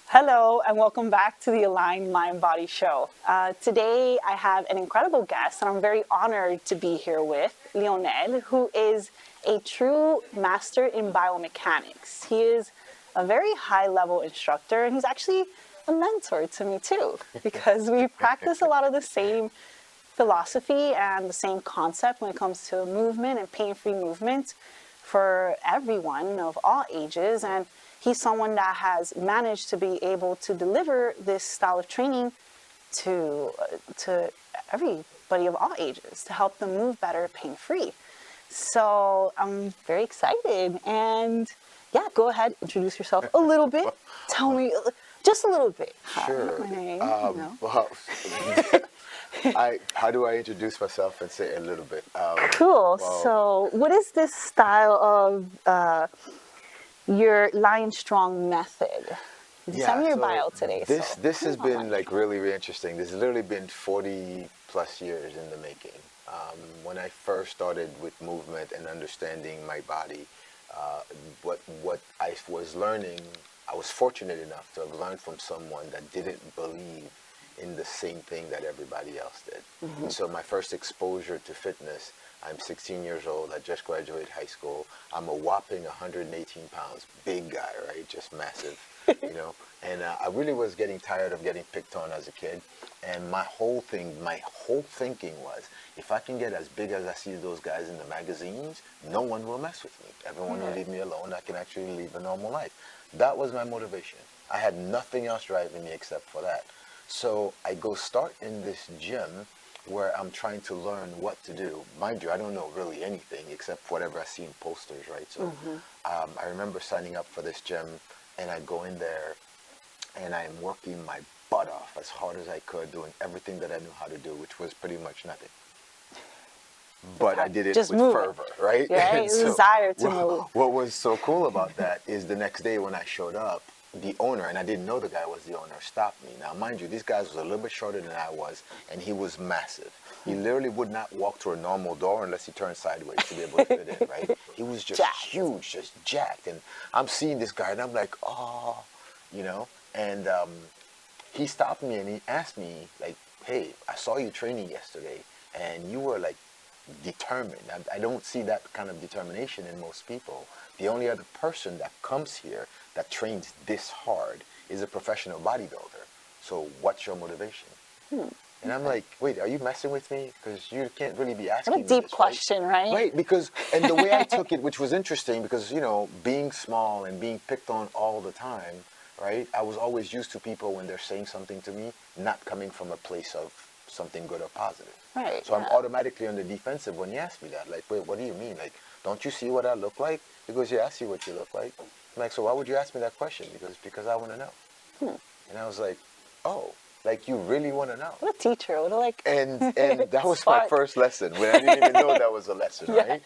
Hello, and welcome back to the Aligned Mind Body Show. Today, I have an incredible guest, and I'm very honored to be here with Lyonel, who is a true master in biomechanics. He is a very high level instructor, and he's actually a mentor to me too, because we practice a lot of the same philosophy and the same concept when it comes to movement and pain-free movement for everyone of all ages. And he's someone that has managed to be able to deliver this style of training to everybody of all ages to help them move better pain-free. So I'm very excited. And yeah, go ahead, introduce yourself a little bit. Tell me just a little bit. Sure. My name, Well, how do I introduce myself and say a little bit? Cool. Well, So, what is this style of your Lyonstrong method? Tell me your so bio today. this has been like really, really interesting. This has literally been 40 plus years in the making. When I first started with movement and understanding my body, what I was learning, I was fortunate enough to have learned from someone that didn't believe in the same thing that everybody else did. And so my first exposure to fitness, I'm 16 years old, I just graduated high school, I'm a whopping 118 pounds, big guy, right, just massive, and I really was getting tired of getting picked on as a kid, and my whole thinking was, if I can get as big as I see those guys in the magazines, no one will mess with me, everyone will leave me alone, I can actually live a normal life. That was my motivation. I had nothing else driving me except for that. So I go start in this gym where I'm trying to learn what to do. Mind you, I don't know really anything except whatever I see in posters, right? So I remember signing up for this gym, and I go in there and I'm working my butt off as hard as I could, doing everything that I knew how to do, which was pretty much nothing. But I did it Just with move. fervor, right? Yeah, And so desire to move. what was so cool about that is the next day when I showed up, the owner, and I didn't know the guy was the owner, stopped me. Now, mind you, this guy was a little bit shorter than I was, and he was massive. He literally would not walk through a normal door unless he turned sideways to be able to fit in, right? He was just Jacked. huge, just jacked. And I'm seeing this guy, and I'm like, oh, and he stopped me and he asked me, like, hey, I saw you training yesterday, and you were like determined. I don't see that kind of determination in most people. The only other person that comes here that trains this hard is a professional bodybuilder. So what's your motivation? And I'm like, wait, are you messing with me? Because you can't really be asking What a me deep this, question, right? Right, because, and the way I took it, which was interesting, because, being small and being picked on all the time, right, I was always used to people when they're saying something to me, not coming from a place of something good or positive. Right. So I'm automatically on the defensive when you ask me that. Like, wait, what do you mean? Like, don't you see what I look like? He goes, yeah, I see what you look like. I'm like, so why would you ask me that question? Because I want to know. And I was like, oh, like you really want to know. What a teacher. What a And that was my Spark. first lesson when I didn't even know that was a lesson, Yeah. right?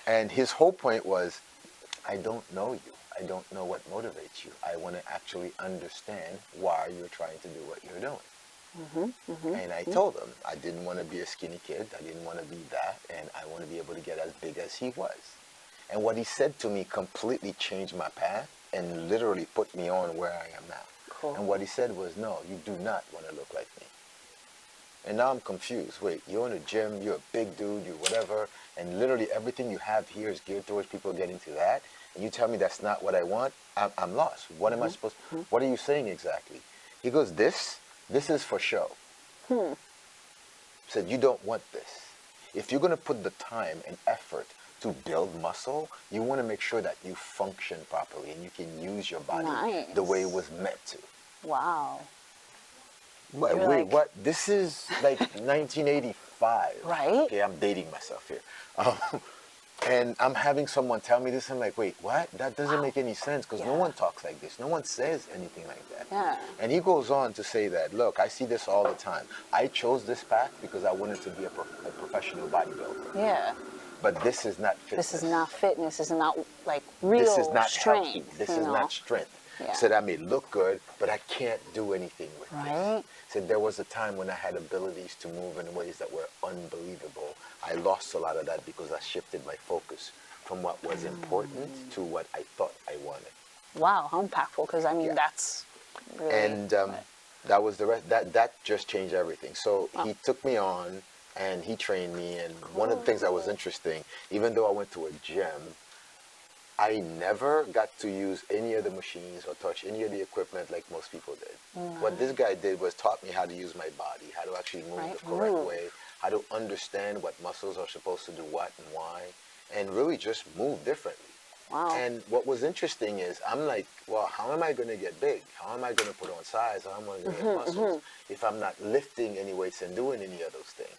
And his whole point was, I don't know you. I don't know what motivates you. I want to actually understand why you're trying to do what you're doing. And I told him I didn't want to be a skinny kid. I didn't want to be that. And I want to be able to get as big as he was. And what he said to me completely changed my path and literally put me on where I am now. Cool. And what he said was, no, you do not want to look like me. And now I'm confused. Wait, you're in a gym, you're a big dude, you're whatever, and literally everything you have here is geared towards people getting to that. And you tell me that's not what I want, I'm lost. What am I supposed to, what are you saying exactly? He goes, this is for show. Said, you don't want this. If you're going to put the time and effort to build muscle, you want to make sure that you function properly and you can use your body the way it was meant to. Wow. Wait, like- what? This is like 1985. Right? Okay, I'm dating myself here. And I'm having someone tell me this. I'm like, wait, what? That doesn't make any sense because no one talks like this. No one says anything like that. Yeah. And he goes on to say that, look, I see this all the time. I chose this path because I wanted to be a professional bodybuilder. Yeah. But this is not fitness. This is not fitness. This is not like real This is not strength. healthy. This is not strength. Yeah. Said I may look good, but I can't do anything with Right. this. Said there was a time when I had abilities to move in ways that were unbelievable. I lost a lot of that because I shifted my focus from what was important to what I thought I wanted. Wow, how impactful, because I mean, Yeah. that's really. And that was the rest. That just changed everything. So he took me on, and he trained me. And one of the things that was interesting, even though I went to a gym, I never got to use any of the machines or touch any of the equipment like most people did. What this guy did was taught me how to use my body, how to actually move Right, the correct move. way, how to understand what muscles are supposed to do what and why, and really just move differently. Wow. And what was interesting is I'm like, well, how am I going to get big? How am I going to put on size? How am I going to get muscles if I'm not lifting any weights and doing any of those things?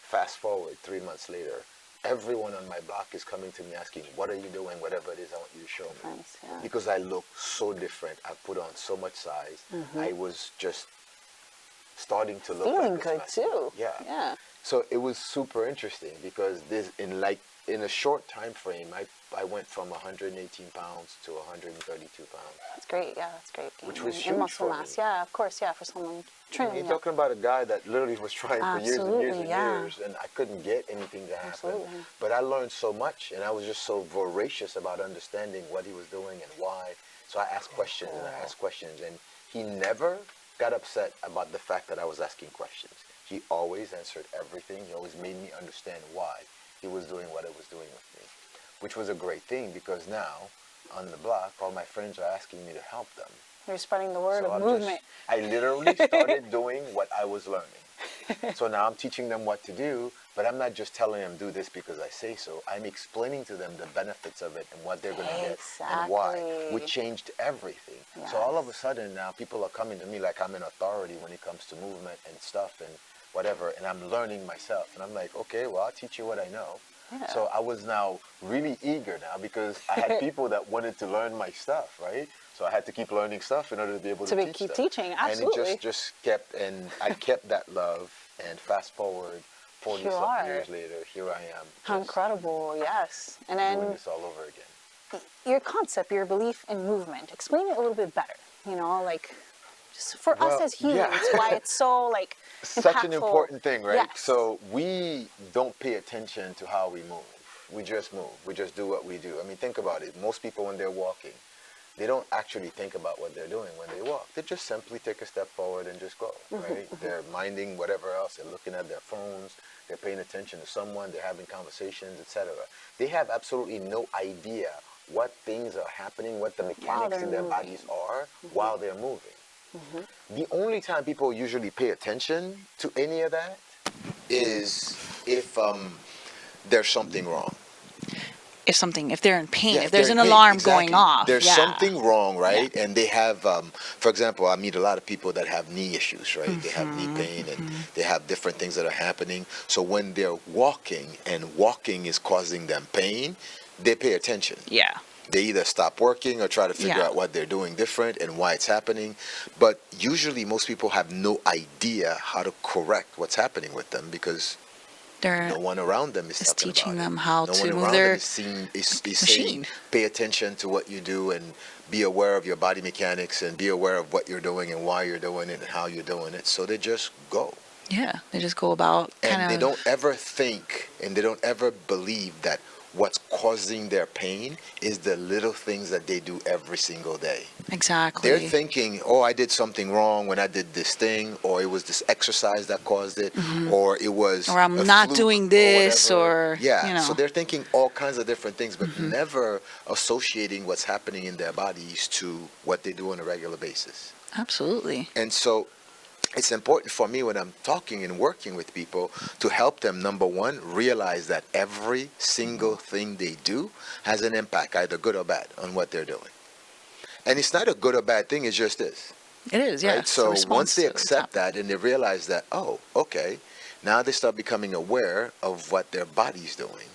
Fast forward 3 months later, everyone on my block is coming to me asking, what are you doing? Whatever it is, I want you to show me. Nice, yeah. Because I look so different. I put on so much size. I was just starting to look Feeling like good this massive. too. Yeah. Yeah. So it was super interesting because this in a short time frame, I went from 118 pounds to 132 pounds. That's great. Yeah, that's great. Which was And huge muscle for mass. me. Yeah, of course. Yeah, for someone training. You're Yeah. talking about a guy that literally was trying for years and years Absolutely, and yeah. years, and I couldn't get anything to happen. Absolutely. But I learned so much, and I was just so voracious about understanding what he was doing and why. So I asked questions and I asked questions, and he never got upset about the fact that I was asking questions. He always answered everything. He always made me understand why he was doing what he was doing with me, which was a great thing because now on the block, all my friends are asking me to help them. You're spreading the word So of I'm movement. I literally started doing what I was learning. So now I'm teaching them what to do, but I'm not just telling them do this because I say so. I'm explaining to them the benefits of it and what they're going to get and why, which Exactly. changed everything. So all of a sudden now people are coming to me like I'm an authority when it comes to movement and stuff and whatever, and I'm learning myself. And I'm like, okay, well, I'll teach you what I know. Yeah. So I was now really eager now because I had people that wanted to learn my stuff, right? So I had to keep learning stuff in order to be able to teach keep them. teaching, And absolutely. it just kept, and I kept that love. And fast forward 40 Here something are. years later, here I am. How just incredible. Yes. And doing then this all over again. your concept, your belief in movement. Explain it a little bit better. You know, like just for us Well, as humans, yeah. why it's so like Such an impactful. important thing, right? Yes. So we don't pay attention to how we move. We just move. We just do what we do. I mean, think about it. Most people when they're walking, they don't actually think about what they're doing when they walk. They just simply take a step forward and just go, right? They're minding whatever else. They're looking at their phones. They're paying attention to someone. They're having conversations, etc. They have absolutely no idea what things are happening, what the mechanics in their moving. bodies are while they're moving. The only time people usually pay attention to any of that is if there's something wrong. If they're in pain, Yeah, if there's they're an in pain, alarm exactly. going off. There's yeah. something wrong, right? And they have, for example, I meet a lot of people that have knee issues, right? They have knee pain and they have different things that are happening. So when they're walking and walking is causing them pain, they pay attention. Yeah. They either stop working or try to figure Yeah. out what they're doing different and why it's happening. But usually most people have no idea how to correct what's happening with them because They're no one around them is is talking teaching about them it. how No to one move around their them is saying, machine. pay attention to what you do and be aware of your body mechanics and be aware of what you're doing and why you're doing it and how you're doing it. So they just go. Yeah. They just go about kind And of. they don't ever think and they don't ever believe that what's causing their pain is the little things that they do every single day. Exactly. They're thinking, oh, I did something wrong when I did this thing, or it was this exercise that caused it, or it was Or I'm a not fluke doing this, whatever. or, yeah. you know. So they're thinking all kinds of different things, but never associating what's happening in their bodies to what they do on a regular basis. Absolutely. And so it's important for me when I'm talking and working with people to help them, number one, realize that every single thing they do has an impact, either good or bad, on what they're doing. And it's not a good or bad thing, it's just this. It is, yeah. Right? It's a So response once they to what's accept happening. that and they realize that, oh, okay, now they start becoming aware of what their body's doing.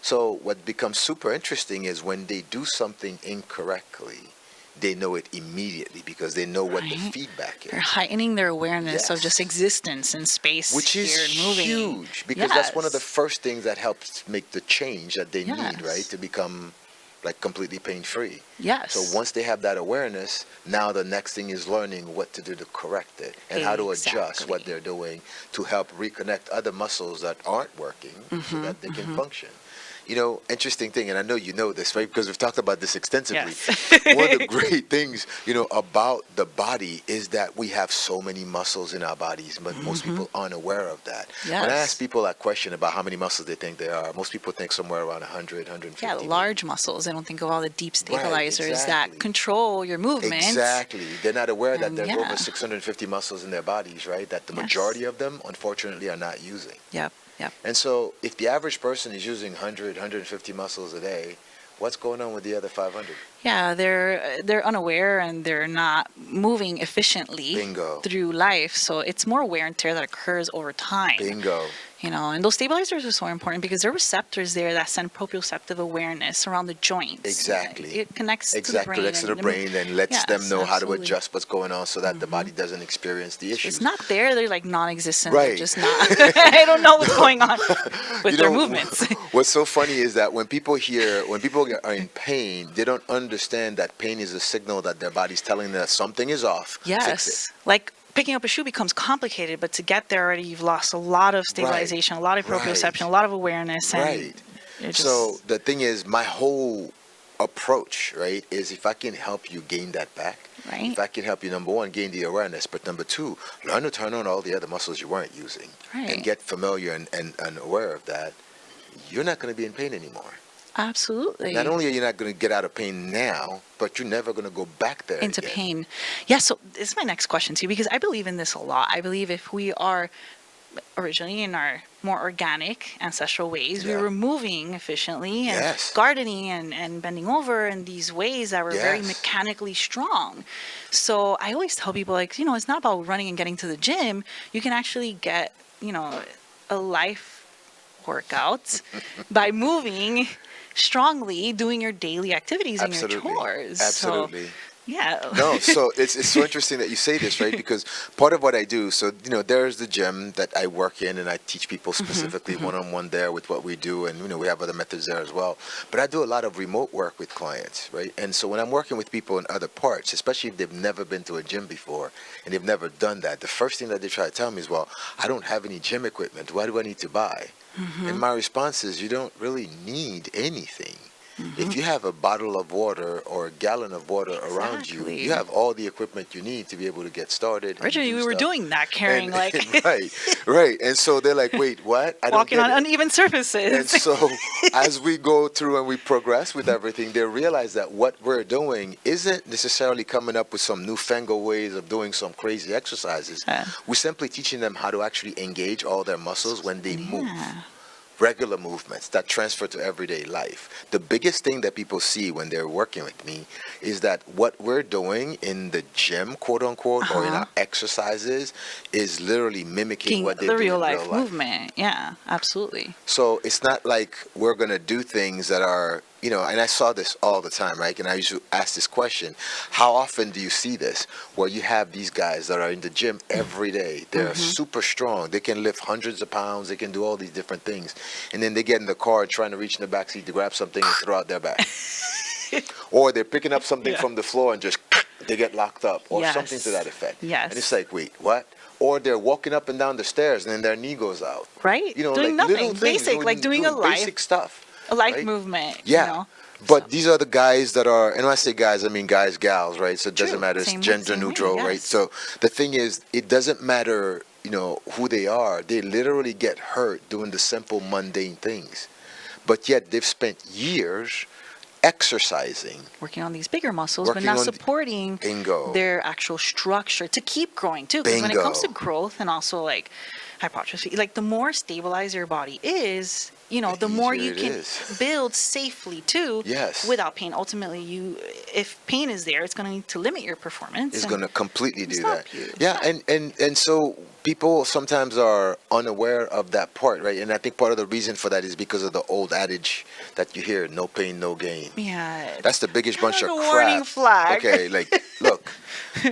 So what becomes super interesting is when they do something incorrectly, they know it immediately because they know what the Right. feedback is. They're heightening their awareness of Yes. just existence and space Which is here and moving. huge because that's one of the Yes. first things that helps make the change that they need, right, Yes. to become like completely pain-free. Yes. So once they have that awareness, now the next thing is learning what to do to correct it and how to adjust what Exactly. they're doing to help reconnect other muscles that aren't working so that they can function. interesting thing, and I know you know this, right? Because we've talked about this extensively. Yes. One of the great things, about the body is that we have so many muscles in our bodies, but most people aren't aware of that. When I Yes. ask people that question about how many muscles they think there are, most people think somewhere around 100, 150. Yeah, large muscles. They don't think of all the deep stabilizers exactly. that control your movement. Exactly. They're not aware that And there's yeah. over 650 muscles in their bodies, right? That the Yes. majority of them, unfortunately, are not using. Yep. Yep. And so if the average person is using 100, 150 muscles a day, what's going on with the other 500? Yeah, they're unaware and they're not moving efficiently Bingo. through life. So it's more wear and tear that occurs over time. Bingo. And those stabilizers are so important because there are receptors there that send proprioceptive awareness around the joints. Exactly. It connects Exactly. to the brain. Connects to the brain and lets Yes, them know how to absolutely. adjust what's going on so that the body doesn't experience the If issues. it's not there, they're like non-existent. Right. They're just not. I don't know what's going on with their movements. What's so funny is that when people are in pain, they don't understand that pain is a signal that their body's telling them that something is off. Fix Yes. Like picking up a shoe becomes complicated, but to get there already, you've lost a lot of stabilization, a lot of proprioception, Right. a lot of awareness. And Right. it So just- the thing is, my whole approach, right, is if I can help you gain that back, Right. if I can help you, number one, gain the awareness, but number two, learn to turn on all the other muscles you weren't using Right. and get familiar and aware of that, you're not going to be in pain anymore. Absolutely. Not only are you not going to get out of pain now, but you're never going to go back there into again. pain. Yeah, so this is my next question to you because I believe in this a lot. I believe if we are originally in our more organic ancestral ways, we Yeah. were moving efficiently and Yes. gardening and bending over in these ways that were very Yes. mechanically strong. So I always tell people, like, it's not about running and getting to the gym. You can actually get, a life workout by moving strongly, doing your daily activities and your Absolutely. chores. So, Absolutely. yeah. No, so it's so interesting that you say this, right? Because part of what I do, so there's the gym that I work in, and I teach people specifically one-on-one there with what we do, and we have other methods there as well. But I do a lot of remote work with clients, right? And so when I'm working with people in other parts, especially if they've never been to a gym before and they've never done that, the first thing that they try to tell me is, well, I don't have any gym equipment. Why do I need to buy? And my response is, you don't really need anything. If you have a bottle of water or a gallon of water around you, Exactly. you have all the equipment you need to be able to get started. and Originally, do we were stuff. doing that, carrying And- right. And so they're like, wait, what? I don't walking get on it. uneven surfaces. And so as we go through and we progress with everything, they realize that what we're doing isn't necessarily coming up with some newfangled ways of doing some crazy exercises. Yeah. We're simply teaching them how to actually engage all their muscles when they move. Yeah. Regular movements that transfer to everyday life. The biggest thing that people see when they're working with me is that what we're doing in the gym, quote unquote, or in our exercises is literally mimicking what they the do real in life real life. movement. Yeah, absolutely. So it's not like we're going to do things that are, and I saw this all the time, right? And I used to ask this question, how often do you see this? Where you have these guys that are in the gym every day. They're super strong. They can lift hundreds of pounds. They can do all these different things. And then they get in the car trying to reach in the back seat to grab something and throw out their back. Or they're picking up something from the floor and just they get locked up or something to that effect. Yes. And it's like, wait, what? Or they're walking up and down the stairs and then their knee goes out. Right? Doing Doing like nothing. little things, Basic, like doing a life, basic stuff. a life right? movement. Yeah. But these are the guys that are, and when I say guys, I mean guys, gals, right? So it doesn't True. matter, it's Same- gender same way, neutral, right? yes. So the thing is, it doesn't matter, who they are. They literally get hurt doing the simple, mundane things. But yet they've spent years exercising. Working on these bigger muscles, but Working not on- supporting Bingo. their actual structure to keep growing too. Because when it comes to Bingo. growth and also like hypertrophy, like the more stabilized your body is, the more easier you it can is. build safely too. Yes. Without pain. Ultimately, if pain is there, it's going to limit your performance. Is and going to completely do stop that. you. Yeah, and so people sometimes are unaware of that part, right? And I think part of the reason for that is because of the old adage that you hear, no pain, no gain. Yeah. That's the biggest bunch of Kind of crap. a warning flag. Okay, like look,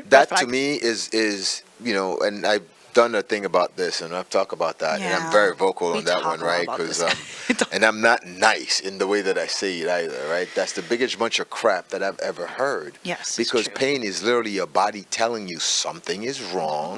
that to flag. me is and I've done a thing about this, and I've talked about that, and I'm very vocal We on that talk one, a lot right? about Because this. and I'm not nice in the way that I say it either, right? That's the biggest bunch of crap that I've ever heard. Yes, it's Because true. pain is literally your body telling you something is wrong,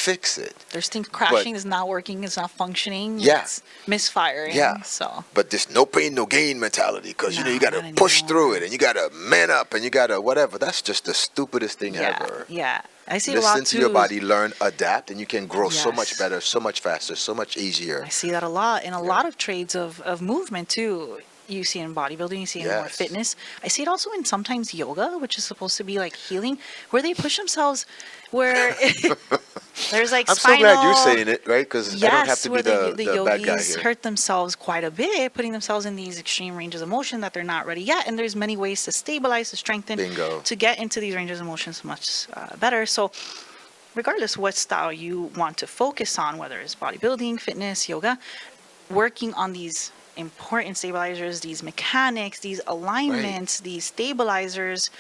fix it. There's things crashing, it's not working, it's not functioning, Yeah. it's misfiring. Yeah. So But this no pain, no gain mentality, because you know you No, got to not push through anymore. it, and you got to man up, and you got to whatever. That's just the stupidest thing yeah, ever. yeah. I see it a Listen lot to too. your body, learn, adapt, and you can grow so much Yes. better, so much faster, so much easier. I see that a lot in a Yeah. lot of trades of movement too. You see it in bodybuilding, you see it in more Yes. fitness. I see it also in sometimes yoga, which is supposed to be like healing, where they push themselves, where there's like I'm so spinal. glad you're saying it, right? Because I don't have Yes, to be where the the bad guy yogis here. hurt themselves quite a bit, putting themselves in these extreme ranges of motion that they're not ready yet. And there's many ways to stabilize, to strengthen, Bingo. to get into these ranges of motions much better. So regardless what style you want to focus on, whether it's bodybuilding, fitness, yoga, working on these important stabilizers, these mechanics, these alignments, these stabilizers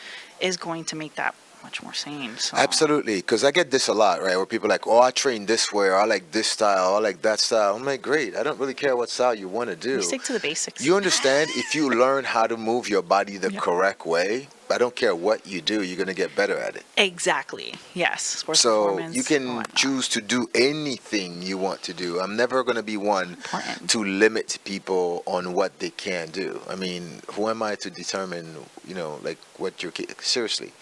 is going to make that much more sane. So Absolutely, because I get this a lot, right? Where people are like, oh, I train this way, or I like this style, I like that style. I'm like, great. I don't really care what style you want to we do. stick to the basics. You understand? If you learn how to move your body the Yep. correct way, I don't care what you do, you're going to get better at it. Exactly. Yes. Sports So performance. you can whatnot. choose to do anything you want to do. I'm never going to be one Important. to limit people on what they can do. I mean, who am I to determine, like what you're seriously?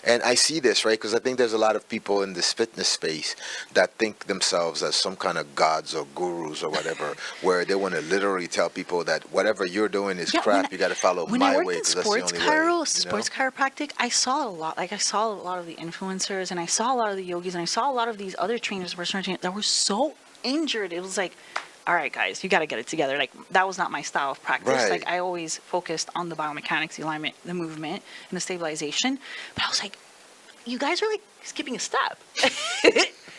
And I see this, right? Because I think there's a lot of people in this fitness space that think themselves as some kind of gods or gurus or whatever, where they want to literally tell people that whatever you're doing is Yeah, crap. You got to follow When my I worked way in because that's the sports only way. chiro, sports chiropractic, I saw a lot. Like I saw a lot of the influencers, and I saw a lot of the yogis, and I saw a lot of these other trainers, personal trainers, that were so injured. It was like, all right, guys, you got to get it together. Like that was not my style of practice. Right. Like I always focused on the biomechanics, the alignment, the movement, and the stabilization. But I was like, you guys are like skipping a step.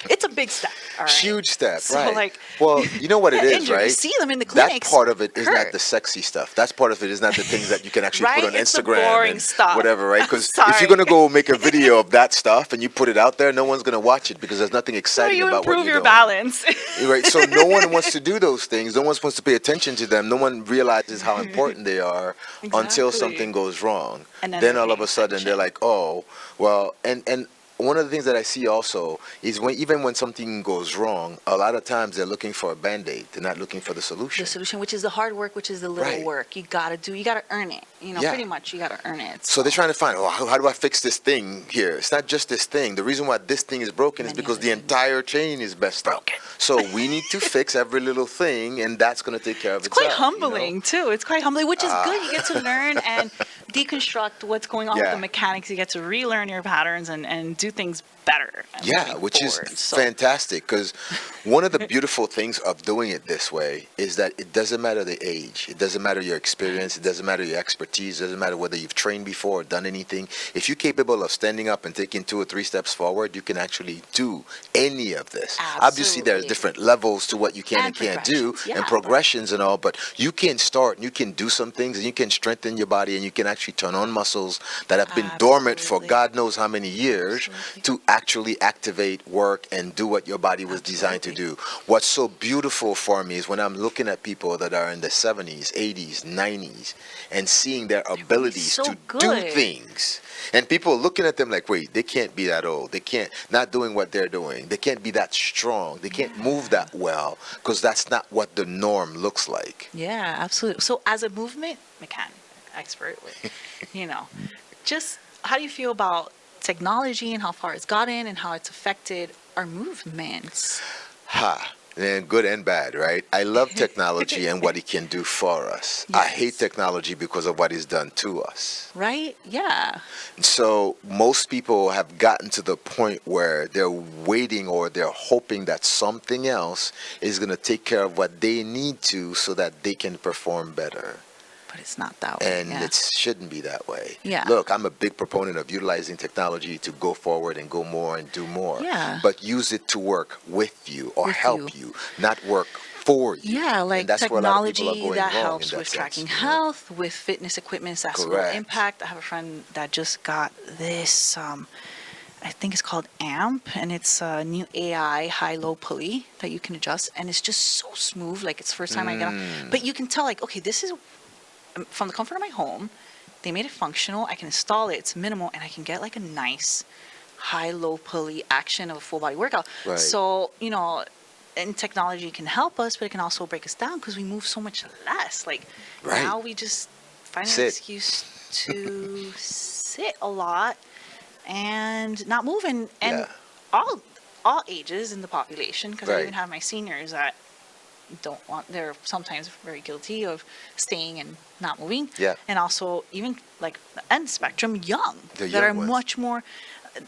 It's a big step. All right. Huge step, So, right? like, Well, you know what it is, injured. right? You see them in the That clinics. part of it is not hurt. the sexy stuff. That's part of it is not the things that you can actually Right? put on It's the Instagram boring and stuff. whatever, right? Because if Sorry. you're gonna go make a video of that stuff and you put it out there, no one's gonna watch it because there's nothing So exciting you about what improve you're your doing. balance. Right, so no one wants to do those things. No one's supposed to pay attention to them. No one realizes how important they are until Exactly. something goes wrong. And then Then they're all of paying a sudden they're attention. like, oh, well, and one of the things that I see also is even when something goes wrong, a lot of times they're looking for a band-aid. They're not looking for the solution. The solution, which is the hard work, which is the little Right. work. You gotta earn it. Yeah. Pretty much you gotta earn it. So they're trying to find, oh, how do I fix this thing here? It's not just this thing. The reason why this thing is broken is Many because other the things. entire chain is messed up. So we need to fix every little thing, and that's going to take care of It's quite itself. humbling too. It's quite humbling, which is good. You get to learn and deconstruct what's going on with Yeah. the mechanics. You get to relearn your patterns and do things better. Yeah, moving which is forward. So, fantastic because one of the beautiful things of doing it this way is that it doesn't matter the age, it doesn't matter your experience, it doesn't matter your expertise, it doesn't matter whether you've trained before or done anything. If you're capable of standing up and taking 2 or 3 steps forward, you can actually do any of this. Obviously, there's Absolutely. different levels to what you can and can't do progressions, yeah, and but- progressions and all, but you can start and you can do some things and you can strengthen your body and you can actually turn on muscles that have been dormant for Absolutely. God knows how many years Absolutely. to actually activate, work, and do what your body was designed to do. What's so beautiful for me is when I'm looking at people that are in the 70s, 80s, 90s, and seeing their abilities so to do good. things. And people looking at them like, wait, they can't be that old. They can't, not doing what they're doing. They can't be that strong. They can't move that well because that's not what the norm looks like. Yeah, absolutely. So as a movement mechanic expert, just how do you feel about technology and how far it's gotten and how it's affected our movements? Ha. And good and bad, right? I love technology and what it can do for us. I Yes. hate technology because of what it's done to us. Right? Yeah. So most people have gotten to the point where they're waiting or they're hoping that something else is going to take care of what they need to so that they can perform better. But it's not that way. And yeah. it shouldn't be that way. Yeah. Look, I'm a big proponent of utilizing technology to go forward and go more and do more. Yeah. But use it to work with you or With help you, not work for you. Yeah, like And that's where a lot of people are technology going that wrong helps in that with sense, tracking you know? health, with fitness equipment that's low Correct. impact. I have a friend that just got this I think it's called AMP, and it's a new AI high-low pulley that you can adjust, and it's just so smooth. Like it's the first time I get on, but you can tell like, okay, this is from the comfort of my home. They made it functional. I can install it. It's minimal, and I can get like a nice high-low pulley action of a full body workout. Right. So and technology can help us, but it can also break us down because we move so much less. Like Right. now we just find an Sit. excuse to sit a lot and not move, and Yeah. all ages in the population, because I Right. even have my seniors that don't want, they're sometimes very guilty of staying and not moving. Yeah. And also even like the end spectrum young The that young are ones. much more,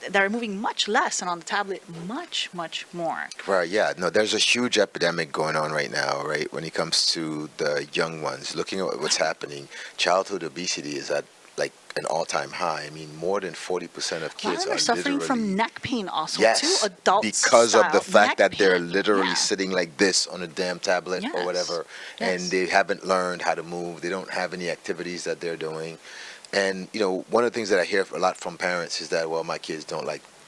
that are moving much less, and on the tablet much more. Right, yeah. No, there's a huge epidemic going on right now, right? When it comes to the young ones, looking at what's happening, childhood obesity is at like an all-time high. I mean, more than 40% of A lot kids of them are are suffering literally, from neck pain also yes, too. Adult because of the style fact neck that they're pain. literally Yeah. sitting like this on a damn tablet or Yes. whatever, Yes. and they haven't learned how to move. They don't have any activities that they're doing. And one of the things that I hear a lot from parents is that, well, my kids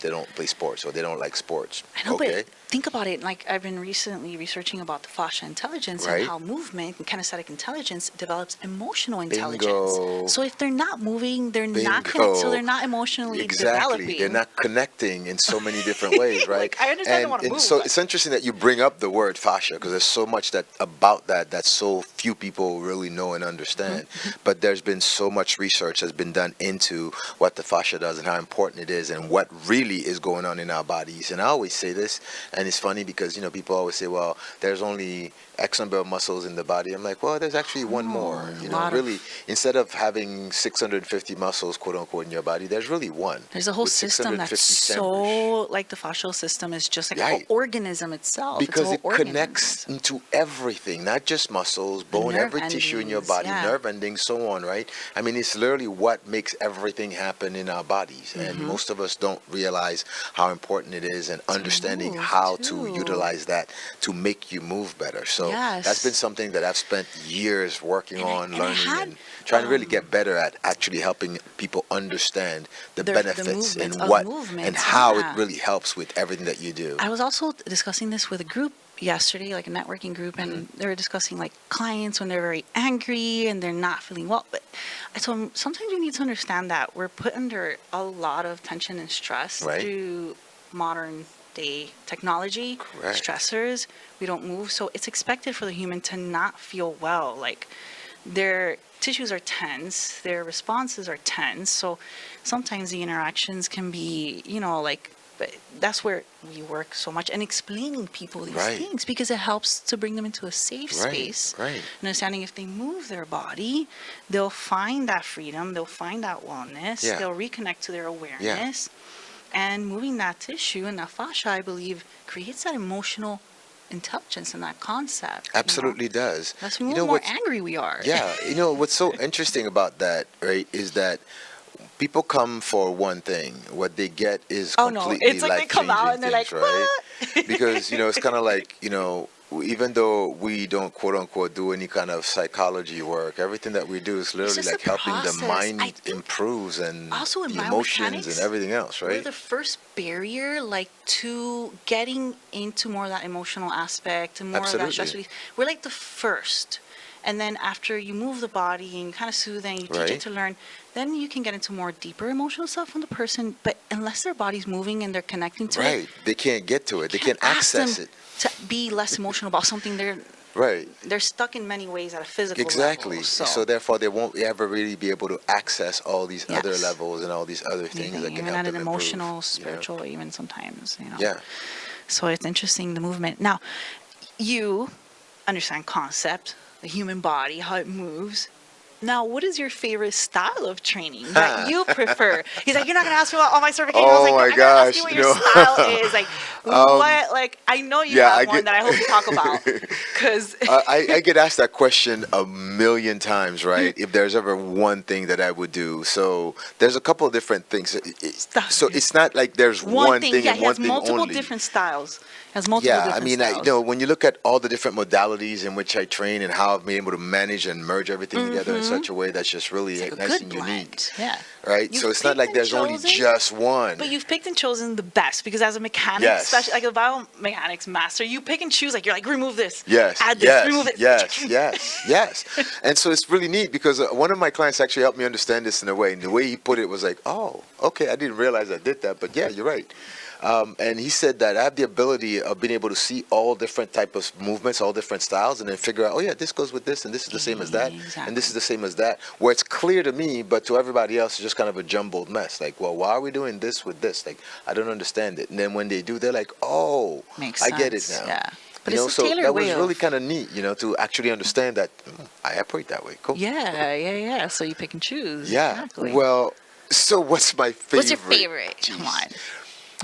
they don't play sports or they don't like sports. I know, Okay. but think about it. Like I've been recently researching about the fascia intelligence Right. and how movement and kinesthetic intelligence develops emotional intelligence. Bingo. So if they're not moving, they're not Bingo. connected. So they're not emotionally Exactly. developing. They're not connecting in so many different ways, right? Like, I understand they wanna move, So but- it's interesting that you bring up the word fascia because there's so much about that so few people really know and understand. But there's been so much research that's been done into what the fascia does and how important it is and what really is going on in our bodies. And I always say this, and it's funny because people always say, well, there's only X number of muscles in the body. I'm like, well, there's actually one more. a lot of- Really, instead of having 650 muscles, quote unquote, in your body, there's really one. There's a whole with system that's 650 so like the fascial system is just like Right. an organism itself. because it's a it whole connects organism. into everything, not just muscles, bone, nerve every tissue in your endings, body, yeah. nerve endings, so on, right? I mean, it's literally what makes everything happen in our bodies, and Mm-hmm. most of us don't realize how important it is and understanding move, how to too. utilize that to make you move better. So Yes. that's been something that I've spent years working And I- on, and I learning, had, and trying to really get better at actually helping people understand the The benefits movements and of what movements, and how yeah. it really helps with everything that you do. I was also discussing this with a group yesterday, like a networking group, and Mm-hmm. they were discussing like clients when they're very angry and they're not feeling well. But I told them sometimes you need to understand that we're put under a lot of tension and stress Right. through modern day technology, Correct. stressors. We don't move, so it's expected for the human to not feel well. Like their tissues are tense, their responses are tense. So sometimes the interactions can be, but that's where we work so much and explaining people these Right. things because it helps to bring them into a safe Right, space. right. Understanding if they move their body, they'll find that freedom, they'll find that wellness, Yeah. they'll reconnect to their awareness. And moving that tissue and that fascia, I believe, creates that emotional intelligence and that concept. Absolutely does. That's when the more angry we are. Yeah, what's so interesting about that, right, is that people come for one thing. What they get is Oh, no, completely it's like they come out and they're like, right? Because it's kind of like even though we don't quote unquote do any kind of psychology work, everything that we do is literally just like a helping the process. mind I think improves and also in the emotions and biomechanics, everything else, we're right? the first barrier, like to getting into more of that emotional aspect and more of that stress Absolutely. release. We're like the first. And then after you move the body and you kind of soothe and you teach Right. it to learn, then you can get into more deeper emotional stuff from the person. But unless their body's moving and they're connecting to Right. it, They can't get to it. They can't ask access them it. to be less emotional about something. Right. They're stuck in many ways at a physical Exactly. level. So therefore, they won't ever really be able to access all these other Yes. levels and all these other things that can even help at them an improve, emotional, spiritual, even sometimes. Yeah. So it's interesting, the movement. Now, you understand concept, the human body, how it moves. Now, what is your favorite style of training that you prefer? He's like, you're not gonna ask me about all my certifications. I was like, Oh no, my I gotta ask you gosh, what your no. style is. Like, what? Like, I know you yeah, have I one get- that I hope you talk about, because I get asked that question a million times, right? If there's ever one thing that I would do. So there's a couple of different things. So it's not like there's one thing yeah, and he one has thing multiple only. different styles. Has multiple Yeah, I different mean, styles. when you look at all the different modalities in which I train and how I've been able to manage and merge everything together in such a way that's just really It's like a nice good and unique, blend. Yeah. right? You've So it's not picked like and there's only chosen, just one. but you've picked and chosen the best because as a mechanic, Yes. especially like a biomechanics master, you pick and choose. Like you're like, remove this, Yes, add this, yes, remove it. yes, yes, yes. And so it's really neat because one of my clients actually helped me understand this in a way. And the way he put it was like, oh, okay, I didn't realize I did that, but yeah, you're right. And he said that I have the ability of being able to see all different type of movements, all different styles, and then figure out, oh yeah, this goes with this, and this is the same as that, and this is the same as that. Where it's clear to me, but to everybody else, it's just kind of a jumbled mess. Like, well, why are we doing this with this? Like, I don't understand it. And then when they do, they're like, oh, Makes I get it sense. now. Yeah. But You know, it's a so tailored that way was of. really kind of neat, to actually understand that I operate that way. Cool. Yeah. So you pick and choose. Yeah. Exactly. Well, so what's my favorite? What's your favorite? Jeez. Come on.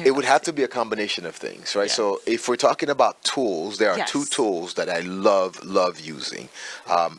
It would have to be a combination of things, right? Yes. So if we're talking about tools, there are two Yes. tools that I love using.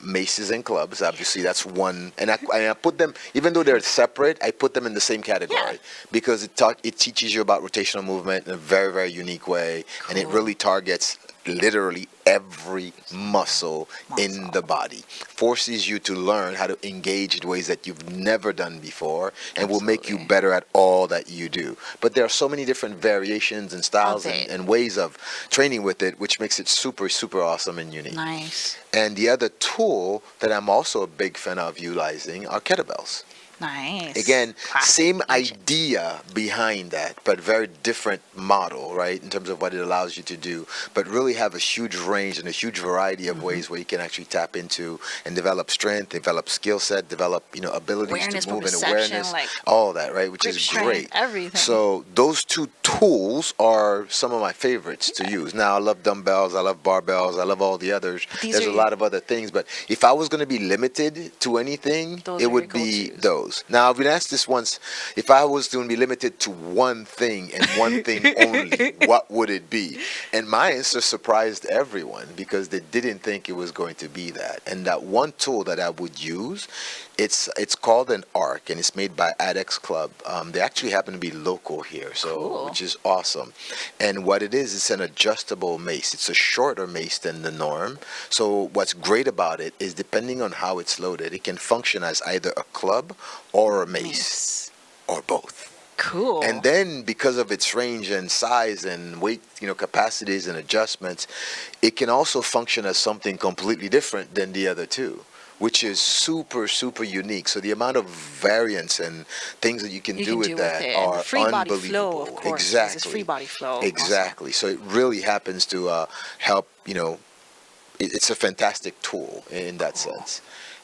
Maces and clubs, obviously, that's one. And I put them, even though they're separate, I put them in the same category Yeah. because it teaches you about rotational movement in a very, very unique way. And it Cool. really targets literally every muscle in the body, forces you to learn how to engage in ways that you've never done before, and will make you Absolutely. better at all that you do. But there are so many different variations and styles Of it. and ways of training with it, which makes it super, super awesome and unique. Nice. And the other tool that I'm also a big fan of utilizing are kettlebells. Nice. Again, Classic same ancient. idea behind that, but very different model, right, in terms of what it allows you to do, but really have a huge range and a huge variety of ways where you can actually tap into and develop strength, develop skill set, develop, abilities Awareness, to move and proprioception, awareness, like all that, right, which grip is strength, great. everything. So those two tools are some of my favorites to use. Now, I love dumbbells, I love barbells, I love all the others. These There's are a your- lot of other things, but if I was going to be limited to anything, Those it are would your be go-tos. those. Now, I've been asked this once, if I was going to be limited to one thing and one thing only, what would it be? And my answer surprised everyone because they didn't think it was going to be that. And that one tool that I would use, it's called an ARC, and it's made by ADEX Club. They actually happen to be local here, so Cool. which is awesome. And what it is, it's an adjustable mace. It's a shorter mace than the norm. So what's great about it is depending on how it's loaded, it can function as either a club or a mace, or both. Cool. And then because of its range and size and weight, capacities and adjustments, it can also function as something completely different than the other two, which is super, super unique. So the amount of variance and things that you can do with that it. are And the free body unbelievable. flow, of course. 'cause Exactly. It's free body flow. Exactly. So it really happens to help, it's a fantastic tool in that sense.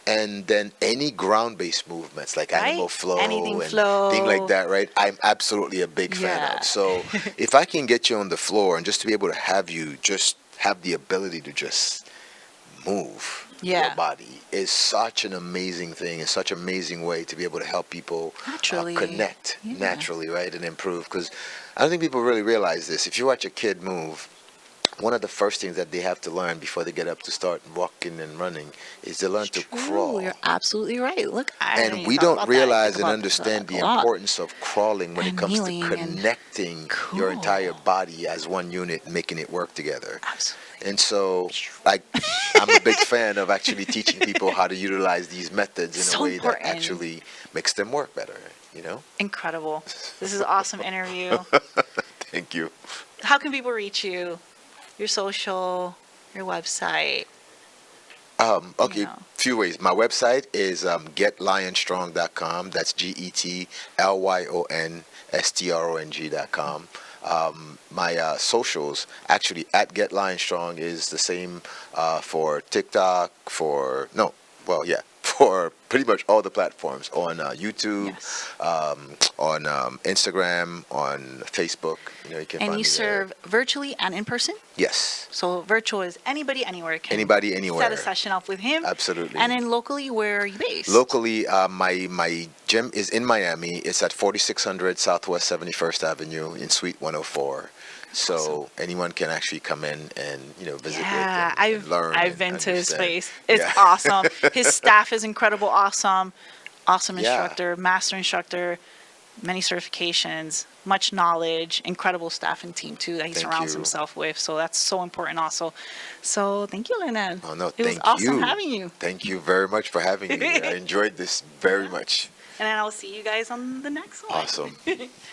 And then any ground-based movements like Right? animal flow Anything and flow. things like that, right? I'm absolutely a big fan Yeah. of. So if I can get you on the floor and just to be able to have you just have the ability to just move your body is such an amazing thing. It's such an amazing way to be able to help people Naturally. connect naturally, right, and improve. Because I don't think people really realize this. If you watch a kid move, one of the first things that they have to learn before they get up to start walking and running is to learn to crawl. You're absolutely right. Look, I didn't And even we thought don't about that. I realize think and about understand that the a lot. importance of crawling when it And comes to kneeling and- connecting your entire Cool. body as one unit, and making it work together. Absolutely. And so, I'm a big fan of actually teaching people how to utilize these methods in So a way important. that actually makes them work better, Incredible. This is an awesome interview. Thank you. How can people reach you? Your social, your website. Okay, Yeah. few ways. My website is getlyonstrong.com. That's GETLYONSTRONG.com. My socials, actually, at Get Lion Strong is the same for TikTok, for pretty much all the platforms, on YouTube, Yes. on Instagram, on Facebook. You can And find you me serve there. virtually and in person? Yes. So virtual is anybody, anywhere can Anybody, anywhere. set a session up with him. Absolutely. And then locally, where are you based? Locally, my gym is in Miami. It's at 4600 Southwest 71st Avenue in Suite 104. So anyone can actually come in and visit Yeah, with and learn. I've and been to his understand. place. It's Yeah. awesome. His staff is incredible, awesome Yeah. instructor, master instructor. many certifications, much knowledge, incredible staff and team too that he Thank surrounds you. himself with. So that's so important also. So thank you, Lyonel. Oh, no, It was thank awesome you. having you. Thank you very much for having me. I enjoyed this very much. And then I'll see you guys on the next one. Awesome.